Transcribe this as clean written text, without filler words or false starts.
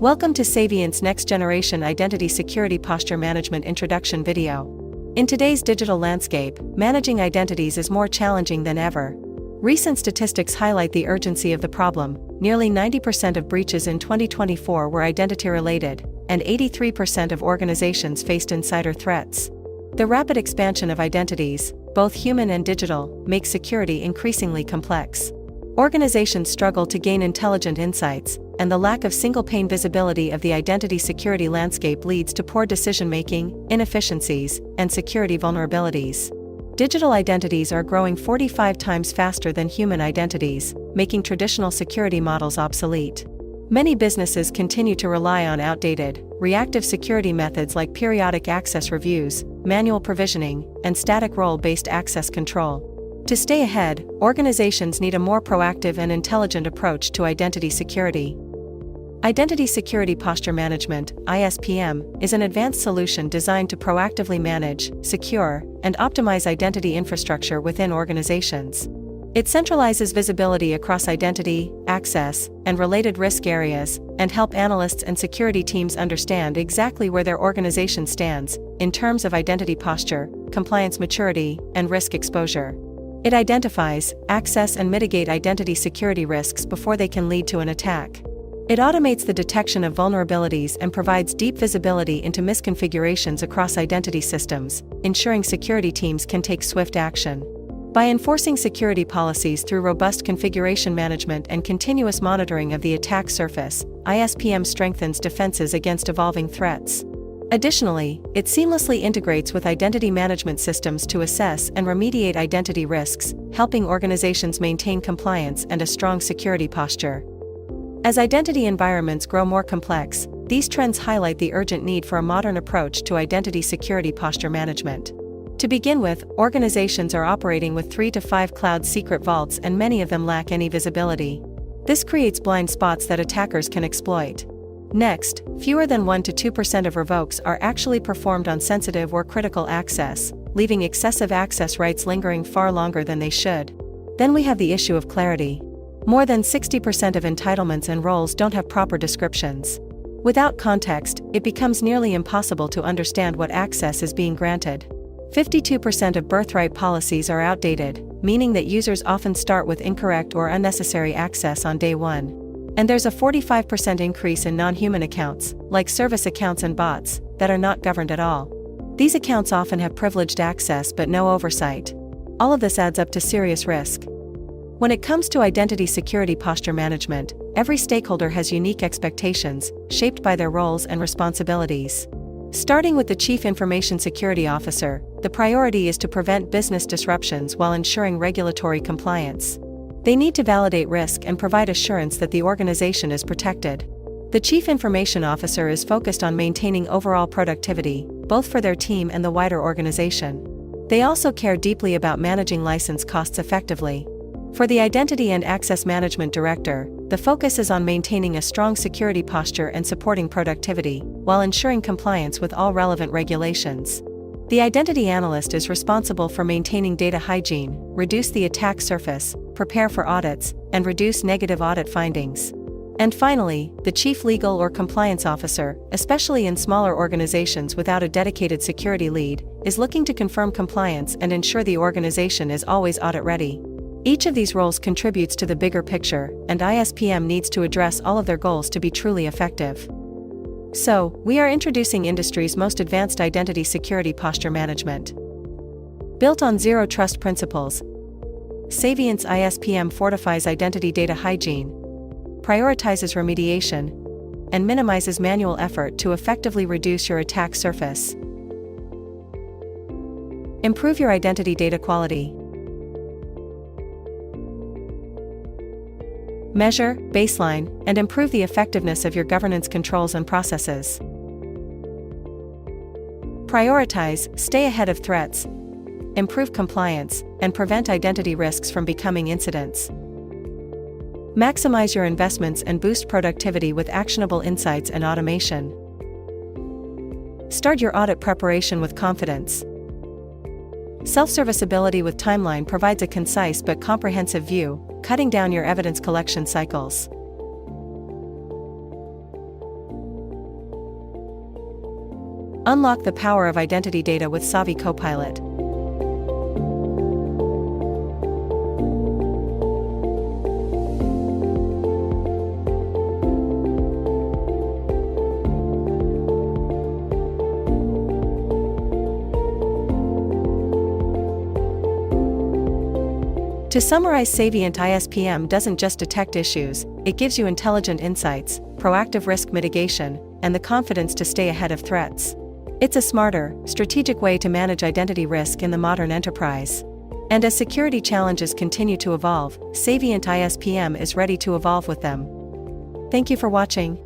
Welcome to Savynt's Next Generation Identity Security Posture Management Introduction video. In today's digital landscape, managing identities is more challenging than ever. Recent statistics highlight the urgency of the problem. Nearly 90% of breaches in 2024 were identity-related, and 83% of organizations faced insider threats. The rapid expansion of identities, both human and digital, makes security increasingly complex. Organizations struggle to gain intelligent insights, and the lack of single-pane visibility of the identity security landscape leads to poor decision-making, inefficiencies, and security vulnerabilities. Digital identities are growing 45 times faster than human identities, making traditional security models obsolete. Many businesses continue to rely on outdated, reactive security methods like periodic access reviews, manual provisioning, and static role-based access control. To stay ahead, organizations need a more proactive and intelligent approach to identity security. Identity Security Posture Management, ISPM, is an advanced solution designed to proactively manage, secure, and optimize identity infrastructure within organizations. It centralizes visibility across identity, access, and related risk areas, and help analysts and security teams understand exactly where their organization stands in terms of identity posture, compliance maturity, and risk exposure. It identifies, access, and mitigate identity security risks before they can lead to an attack. It automates the detection of vulnerabilities and provides deep visibility into misconfigurations across identity systems, ensuring security teams can take swift action. By enforcing security policies through robust configuration management and continuous monitoring of the attack surface, ISPM strengthens defenses against evolving threats. Additionally, it seamlessly integrates with identity management systems to assess and remediate identity risks, helping organizations maintain compliance and a strong security posture. As identity environments grow more complex, these trends highlight the urgent need for a modern approach to identity security posture management. To begin with, organizations are operating with 3 to 5 cloud secret vaults, and many of them lack any visibility. This creates blind spots that attackers can exploit. Next, fewer than 1 to 2% of revokes are actually performed on sensitive or critical access, leaving excessive access rights lingering far longer than they should. Then we have the issue of clarity. More than 60% of entitlements and roles don't have proper descriptions. Without context, it becomes nearly impossible to understand what access is being granted. 52% of birthright policies are outdated, meaning that users often start with incorrect or unnecessary access on day one. And there's a 45% increase in non-human accounts, like service accounts and bots, that are not governed at all. These accounts often have privileged access but no oversight. All of this adds up to serious risk. When it comes to identity security posture management, every stakeholder has unique expectations, shaped by their roles and responsibilities. Starting with the Chief Information Security Officer, the priority is to prevent business disruptions while ensuring regulatory compliance. They need to validate risk and provide assurance that the organization is protected. The Chief Information Officer is focused on maintaining overall productivity, both for their team and the wider organization. They also care deeply about managing license costs effectively. For the Identity and Access Management Director, the focus is on maintaining a strong security posture and supporting productivity, while ensuring compliance with all relevant regulations. The Identity Analyst is responsible for maintaining data hygiene, reduce the attack surface, prepare for audits, and reduce negative audit findings. And finally, the Chief Legal or Compliance Officer, especially in smaller organizations without a dedicated security lead, is looking to confirm compliance and ensure the organization is always audit-ready. Each of these roles contributes to the bigger picture, and ISPM needs to address all of their goals to be truly effective. So, we are introducing industry's most advanced identity security posture management. Built on zero trust principles, Savynt's ISPM fortifies identity data hygiene, prioritizes remediation, and minimizes manual effort to effectively reduce your attack surface. Improve your identity data quality. Measure, baseline, and improve the effectiveness of your governance controls and processes. Prioritize, stay ahead of threats, improve compliance, and prevent identity risks from becoming incidents. Maximize your investments and boost productivity with actionable insights and automation. Start your audit preparation with confidence. Self-serviceability with Timeline provides a concise but comprehensive view, cutting down your evidence collection cycles. Unlock the power of identity data with Saviynt Copilot. To summarize, Saviynt ISPM doesn't just detect issues, it gives you intelligent insights, proactive risk mitigation, and the confidence to stay ahead of threats. It's a smarter, strategic way to manage identity risk in the modern enterprise. And as security challenges continue to evolve, Saviynt ISPM is ready to evolve with them. Thank you for watching.